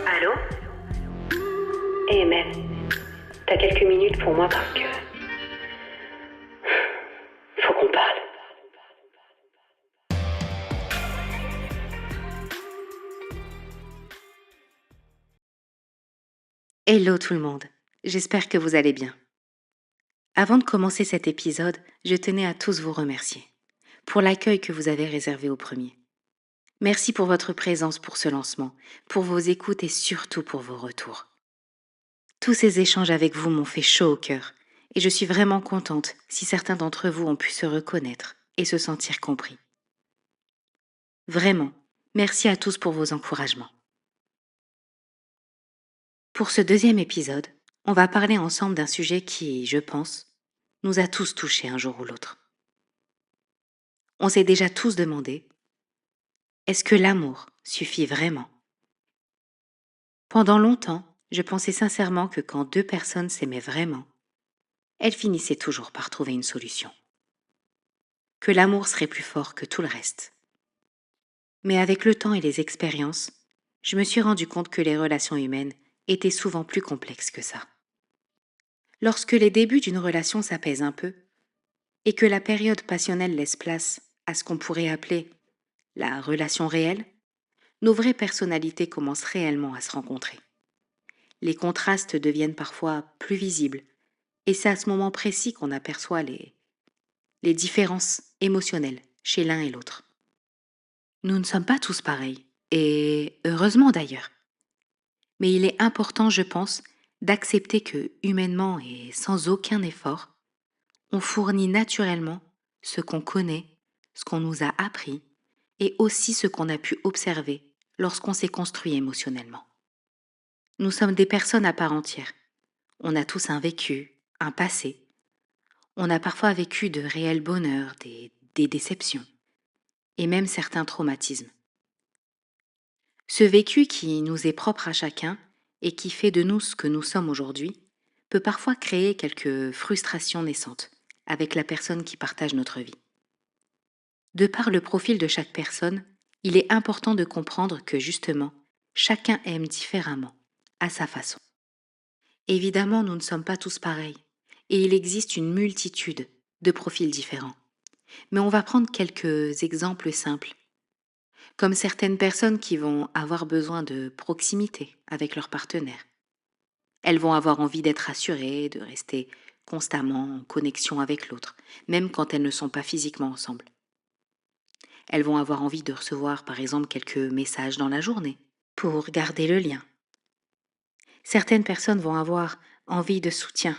Allô? Eh même, t'as quelques minutes pour moi parce que faut qu'on parle. Hello tout le monde, j'espère que vous allez bien. Avant de commencer cet épisode, je tenais à tous vous remercier pour l'accueil que vous avez réservé au premier. Merci pour votre présence pour ce lancement, pour vos écoutes et surtout pour vos retours. Tous ces échanges avec vous m'ont fait chaud au cœur et je suis vraiment contente si certains d'entre vous ont pu se reconnaître et se sentir compris. Vraiment, merci à tous pour vos encouragements. Pour ce deuxième épisode, on va parler ensemble d'un sujet qui, je pense, nous a tous touchés un jour ou l'autre. On s'est déjà tous demandé, est-ce que l'amour suffit vraiment? Pendant longtemps, je pensais sincèrement que quand deux personnes s'aimaient vraiment, elles finissaient toujours par trouver une solution. Que l'amour serait plus fort que tout le reste. Mais avec le temps et les expériences, je me suis rendu compte que les relations humaines étaient souvent plus complexes que ça. Lorsque les débuts d'une relation s'apaisent un peu, et que la période passionnelle laisse place à ce qu'on pourrait appeler la relation réelle, nos vraies personnalités commencent réellement à se rencontrer. Les contrastes deviennent parfois plus visibles, et c'est à ce moment précis qu'on aperçoit les différences émotionnelles chez l'un et l'autre. Nous ne sommes pas tous pareils, et heureusement d'ailleurs. Mais il est important, je pense, d'accepter que, humainement et sans aucun effort, on fournit naturellement ce qu'on connaît, ce qu'on nous a appris, et aussi ce qu'on a pu observer lorsqu'on s'est construit émotionnellement. Nous sommes des personnes à part entière. On a tous un vécu, un passé. On a parfois vécu de réels bonheurs, des déceptions, et même certains traumatismes. Ce vécu qui nous est propre à chacun et qui fait de nous ce que nous sommes aujourd'hui peut parfois créer quelques frustrations naissantes avec la personne qui partage notre vie. De par le profil de chaque personne, il est important de comprendre que justement, chacun aime différemment, à sa façon. Évidemment, nous ne sommes pas tous pareils, et il existe une multitude de profils différents. Mais on va prendre quelques exemples simples, comme certaines personnes qui vont avoir besoin de proximité avec leur partenaire. Elles vont avoir envie d'être rassurées, de rester constamment en connexion avec l'autre, même quand elles ne sont pas physiquement ensemble. Elles vont avoir envie de recevoir par exemple quelques messages dans la journée pour garder le lien. Certaines personnes vont avoir envie de soutien.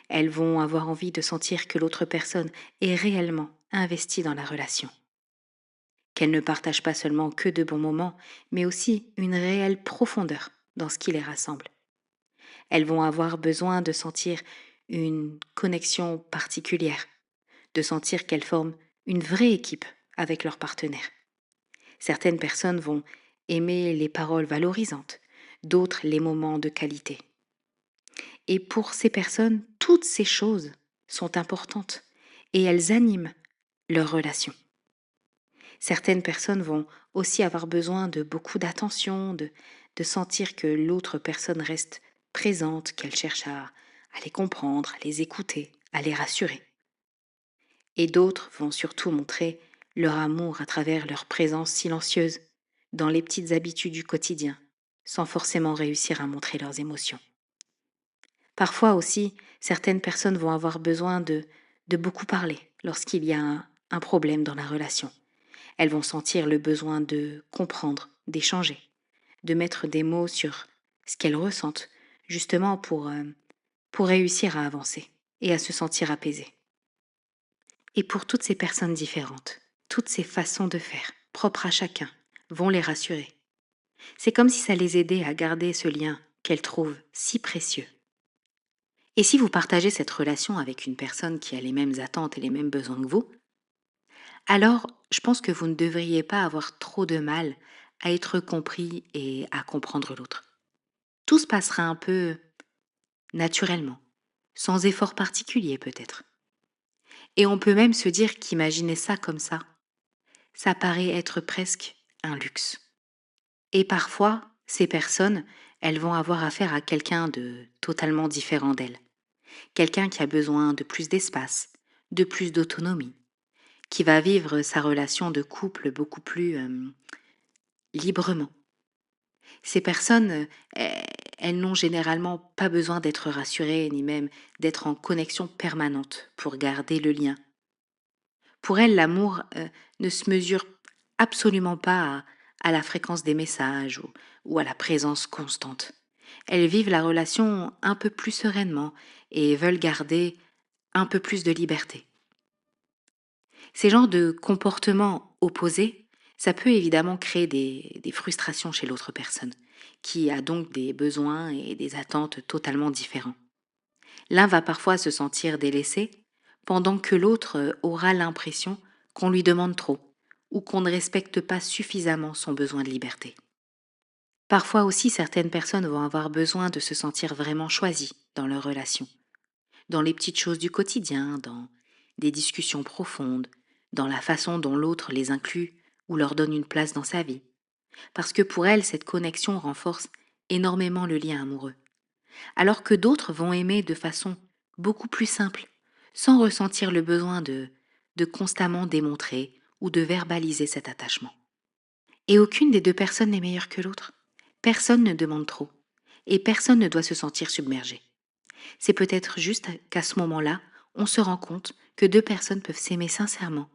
Elles vont avoir envie de sentir que l'autre personne est réellement investie dans la relation. Qu'elle ne partage pas seulement que de bons moments, mais aussi une réelle profondeur dans ce qui les rassemble. Elles vont avoir besoin de sentir une connexion particulière, de sentir qu'elles forment une vraie équipe avec leur partenaire. Certaines personnes vont aimer les paroles valorisantes, d'autres les moments de qualité. Et pour ces personnes, toutes ces choses sont importantes et elles animent leur relation. Certaines personnes vont aussi avoir besoin de beaucoup d'attention, de sentir que l'autre personne reste présente, qu'elle cherche à les comprendre, à les écouter, à les rassurer. Et d'autres vont surtout montrer leur amour à travers leur présence silencieuse dans les petites habitudes du quotidien, sans forcément réussir à montrer leurs émotions. Parfois aussi, certaines personnes vont avoir besoin de beaucoup parler lorsqu'il y a un problème dans la relation. Elles vont sentir le besoin de comprendre, d'échanger, de mettre des mots sur ce qu'elles ressentent, justement pour réussir à avancer et à se sentir apaisées. Et pour toutes ces personnes différentes, toutes ces façons de faire, propres à chacun, vont les rassurer. C'est comme si ça les aidait à garder ce lien qu'elles trouvent si précieux. Et si vous partagez cette relation avec une personne qui a les mêmes attentes et les mêmes besoins que vous, alors je pense que vous ne devriez pas avoir trop de mal à être compris et à comprendre l'autre. Tout se passera un peu naturellement, sans effort particulier peut-être. Et on peut même se dire qu'imaginer ça comme ça, ça paraît être presque un luxe. Et parfois, ces personnes, elles vont avoir affaire à quelqu'un de totalement différent d'elles. Quelqu'un qui a besoin de plus d'espace, de plus d'autonomie, qui va vivre sa relation de couple beaucoup plus librement. Ces personnes, elles n'ont généralement pas besoin d'être rassurées, ni même d'être en connexion permanente pour garder le lien. Pour elles, l'amour ne se mesure absolument pas à la fréquence des messages ou à la présence constante. Elles vivent la relation un peu plus sereinement et veulent garder un peu plus de liberté. Ces genres de comportements opposés, ça peut évidemment créer des frustrations chez l'autre personne, qui a donc des besoins et des attentes totalement différents. L'un va parfois se sentir délaissé, pendant que l'autre aura l'impression qu'on lui demande trop, ou qu'on ne respecte pas suffisamment son besoin de liberté. Parfois aussi, certaines personnes vont avoir besoin de se sentir vraiment choisies dans leur relation, dans les petites choses du quotidien, dans des discussions profondes, dans la façon dont l'autre les inclut ou leur donne une place dans sa vie. Parce que pour elles, cette connexion renforce énormément le lien amoureux. Alors que d'autres vont aimer de façon beaucoup plus simple, sans ressentir le besoin de constamment démontrer ou de verbaliser cet attachement. Et aucune des deux personnes n'est meilleure que l'autre. Personne ne demande trop, et personne ne doit se sentir submergé. C'est peut-être juste qu'à ce moment-là, on se rend compte que deux personnes peuvent s'aimer sincèrement,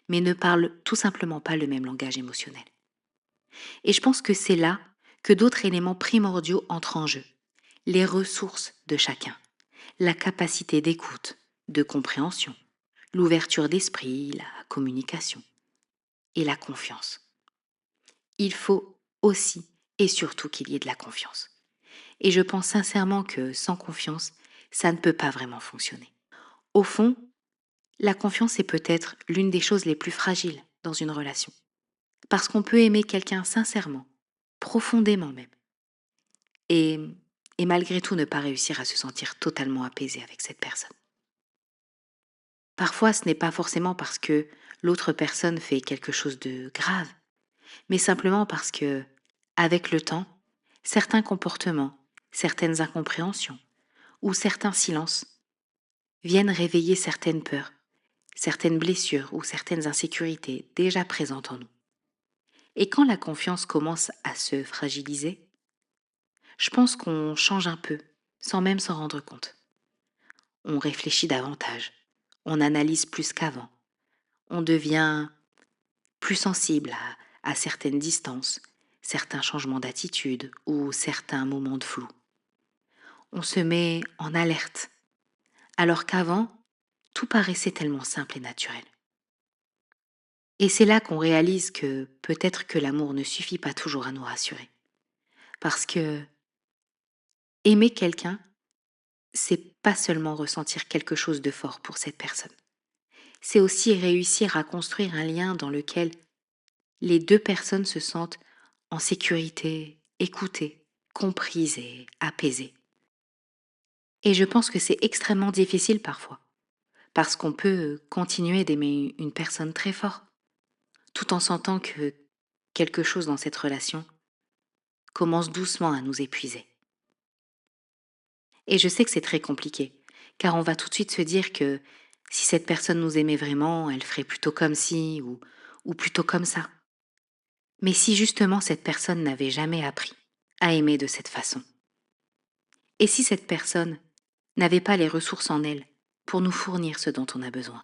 mais ne parlent tout simplement pas le même langage émotionnel. Et je pense que c'est là que d'autres éléments primordiaux entrent en jeu. Les ressources de chacun, la capacité d'écoute, de compréhension, l'ouverture d'esprit, la communication et la confiance. Il faut aussi et surtout qu'il y ait de la confiance. Et je pense sincèrement que sans confiance, ça ne peut pas vraiment fonctionner. Au fond, la confiance est peut-être l'une des choses les plus fragiles dans une relation. Parce qu'on peut aimer quelqu'un sincèrement, profondément même, et, et malgré tout ne pas réussir à se sentir totalement apaisé avec cette personne. Parfois, ce n'est pas forcément parce que l'autre personne fait quelque chose de grave, mais simplement parce que, avec le temps, certains comportements, certaines incompréhensions ou certains silences viennent réveiller certaines peurs, certaines blessures ou certaines insécurités déjà présentes en nous. Et quand la confiance commence à se fragiliser, je pense qu'on change un peu, sans même s'en rendre compte. On réfléchit davantage, on analyse plus qu'avant, on devient plus sensible à certaines distances, certains changements d'attitude ou certains moments de flou. On se met en alerte, alors qu'avant, tout paraissait tellement simple et naturel. Et c'est là qu'on réalise que peut-être que l'amour ne suffit pas toujours à nous rassurer. Parce que aimer quelqu'un, c'est pas seulement ressentir quelque chose de fort pour cette personne. C'est aussi réussir à construire un lien dans lequel les deux personnes se sentent en sécurité, écoutées, comprises et apaisées. Et je pense que c'est extrêmement difficile parfois, parce qu'on peut continuer d'aimer une personne très fort, tout en sentant que quelque chose dans cette relation commence doucement à nous épuiser. Et je sais que c'est très compliqué, car on va tout de suite se dire que si cette personne nous aimait vraiment, elle ferait plutôt comme ci ou plutôt comme ça. Mais si justement cette personne n'avait jamais appris à aimer de cette façon, et si cette personne n'avait pas les ressources en elle pour nous fournir ce dont on a besoin,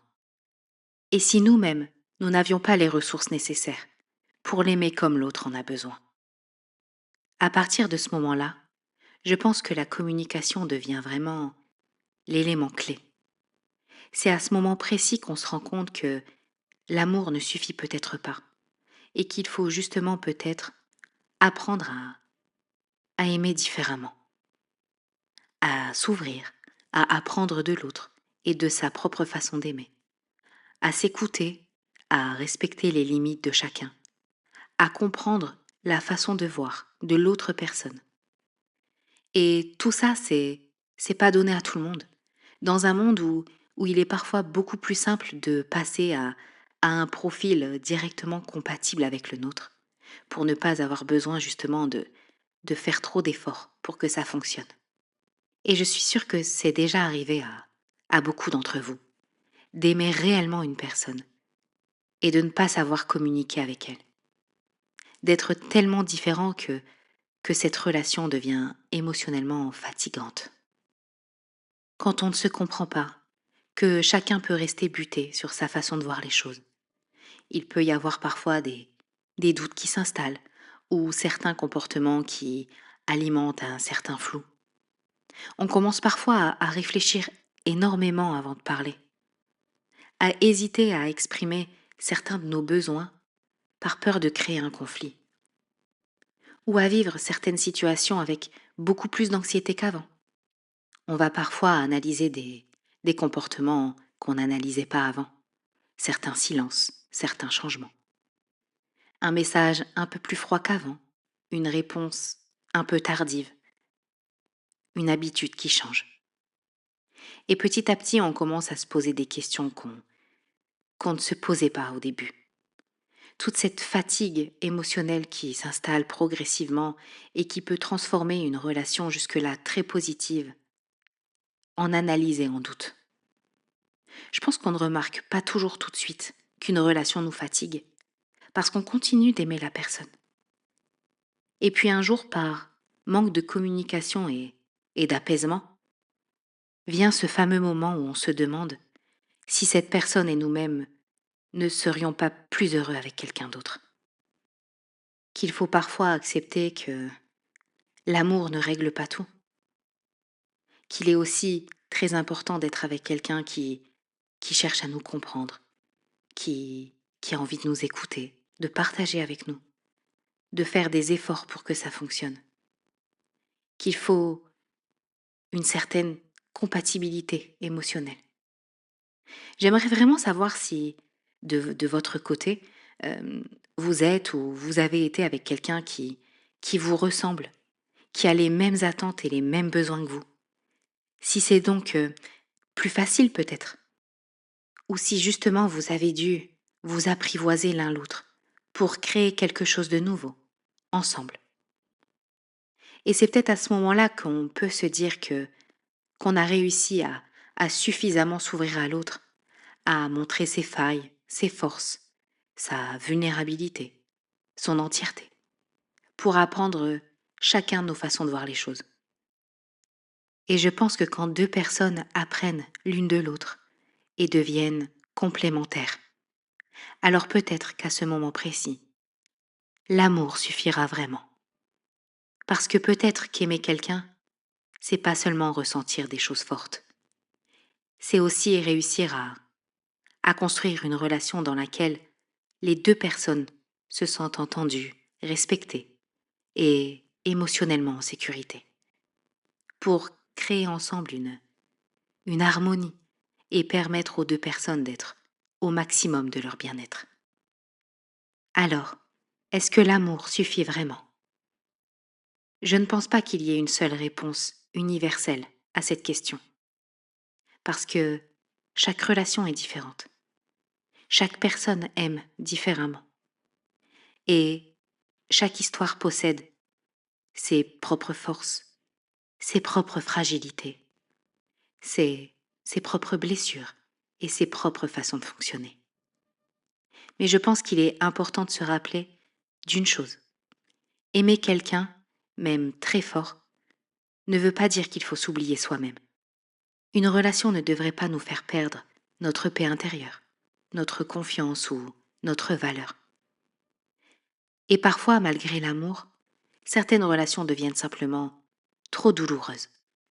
et si nous-mêmes, nous n'avions pas les ressources nécessaires pour l'aimer comme l'autre en a besoin, à partir de ce moment-là, je pense que la communication devient vraiment l'élément clé. C'est à ce moment précis qu'on se rend compte que l'amour ne suffit peut-être pas et qu'il faut justement peut-être apprendre à aimer différemment, à s'ouvrir, à apprendre de l'autre et de sa propre façon d'aimer, à s'écouter, à respecter les limites de chacun, à comprendre la façon de voir de l'autre personne. Et tout ça, c'est pas donné à tout le monde. Dans un monde où il est parfois beaucoup plus simple de passer à un profil directement compatible avec le nôtre, pour ne pas avoir besoin justement de faire trop d'efforts pour que ça fonctionne. Et je suis sûre que c'est déjà arrivé à beaucoup d'entre vous, d'aimer réellement une personne et de ne pas savoir communiquer avec elle, d'être tellement différent que cette relation devient émotionnellement fatigante. Quand on ne se comprend pas, que chacun peut rester buté sur sa façon de voir les choses. Il peut y avoir parfois des doutes qui s'installent ou certains comportements qui alimentent un certain flou. On commence parfois à réfléchir énormément avant de parler, à hésiter à exprimer certains de nos besoins par peur de créer un conflit, ou à vivre certaines situations avec beaucoup plus d'anxiété qu'avant. On va parfois analyser des comportements qu'on n'analysait pas avant, certains silences, certains changements. Un message un peu plus froid qu'avant, une réponse un peu tardive, une habitude qui change. Et petit à petit, on commence à se poser des questions qu'on ne se posait pas au début. Toute cette fatigue émotionnelle qui s'installe progressivement et qui peut transformer une relation jusque-là très positive en analyse et en doute. Je pense qu'on ne remarque pas toujours tout de suite qu'une relation nous fatigue, parce qu'on continue d'aimer la personne. Et puis un jour, par manque de communication et d'apaisement, vient ce fameux moment où on se demande si cette personne et nous-mêmes ne serions pas plus heureux avec quelqu'un d'autre. Qu'il faut parfois accepter que l'amour ne règle pas tout, qu'il est aussi très important d'être avec quelqu'un qui cherche à nous comprendre, qui a envie de nous écouter, de partager avec nous, de faire des efforts pour que ça fonctionne. Qu'il faut une certaine compatibilité émotionnelle. J'aimerais vraiment savoir si, de votre côté, euh, vous êtes ou vous avez été avec quelqu'un qui vous ressemble, qui a les mêmes attentes et les mêmes besoins que vous. Si c'est donc plus facile peut-être, ou si justement vous avez dû vous apprivoiser l'un l'autre pour créer quelque chose de nouveau, ensemble. Et c'est peut-être à ce moment-là qu'on peut se dire qu'on a réussi à suffisamment s'ouvrir à l'autre, à montrer ses failles, ses forces, sa vulnérabilité, son entièreté, pour apprendre chacun nos façons de voir les choses. Et je pense que quand deux personnes apprennent l'une de l'autre et deviennent complémentaires, alors peut-être qu'à ce moment précis, l'amour suffira vraiment. Parce que peut-être qu'aimer quelqu'un, c'est pas seulement ressentir des choses fortes, c'est aussi réussir à construire une relation dans laquelle les deux personnes se sentent entendues, respectées et émotionnellement en sécurité, pour créer ensemble une harmonie et permettre aux deux personnes d'être au maximum de leur bien-être. Alors, est-ce que l'amour suffit vraiment? Je ne pense pas qu'il y ait une seule réponse universelle à cette question, parce que chaque relation est différente. Chaque personne aime différemment. Et chaque histoire possède ses propres forces, ses propres fragilités, ses propres blessures et ses propres façons de fonctionner. Mais je pense qu'il est important de se rappeler d'une chose. Aimer quelqu'un, même très fort, ne veut pas dire qu'il faut s'oublier soi-même. Une relation ne devrait pas nous faire perdre notre paix intérieure, notre confiance ou notre valeur. Et parfois, malgré l'amour, certaines relations deviennent simplement trop douloureuses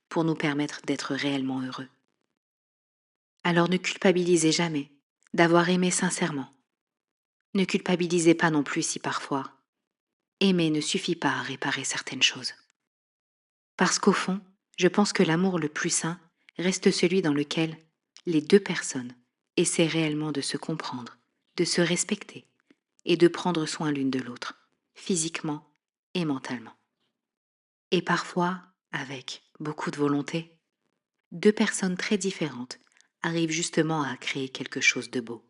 pour nous permettre d'être réellement heureux. Alors ne culpabilisez jamais d'avoir aimé sincèrement. Ne culpabilisez pas non plus si parfois aimer ne suffit pas à réparer certaines choses. Parce qu'au fond, je pense que l'amour le plus sain reste celui dans lequel les deux personnes essaient réellement de se comprendre, de se respecter et de prendre soin l'une de l'autre, physiquement et mentalement. Et parfois, avec beaucoup de volonté, deux personnes très différentes arrivent justement à créer quelque chose de beau.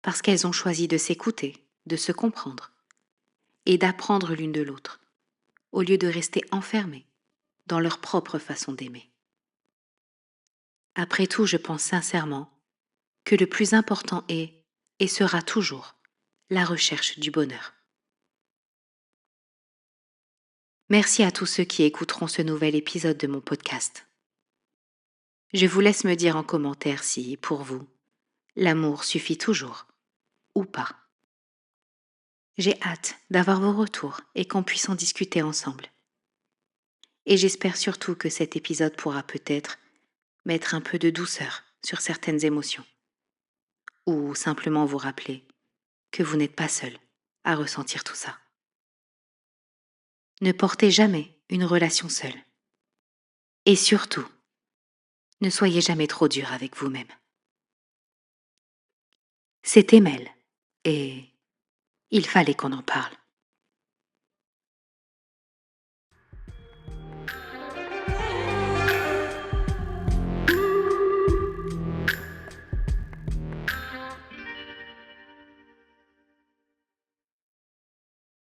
parce qu'elles ont choisi de s'écouter, de se comprendre et d'apprendre l'une de l'autre, au lieu de rester enfermées dans leur propre façon d'aimer. Après tout, je pense sincèrement que le plus important est et sera toujours la recherche du bonheur. Merci à tous ceux qui écouteront ce nouvel épisode de mon podcast. Je vous laisse me dire en commentaire si, pour vous, l'amour suffit toujours ou pas. J'ai hâte d'avoir vos retours et qu'on puisse en discuter ensemble. Et j'espère surtout que cet épisode pourra peut-être mettre un peu de douceur sur certaines émotions, ou simplement vous rappeler que vous n'êtes pas seul à ressentir tout ça. Ne portez jamais une relation seule. Et surtout, ne soyez jamais trop dur avec vous-même. C'était Mel, et il fallait qu'on en parle.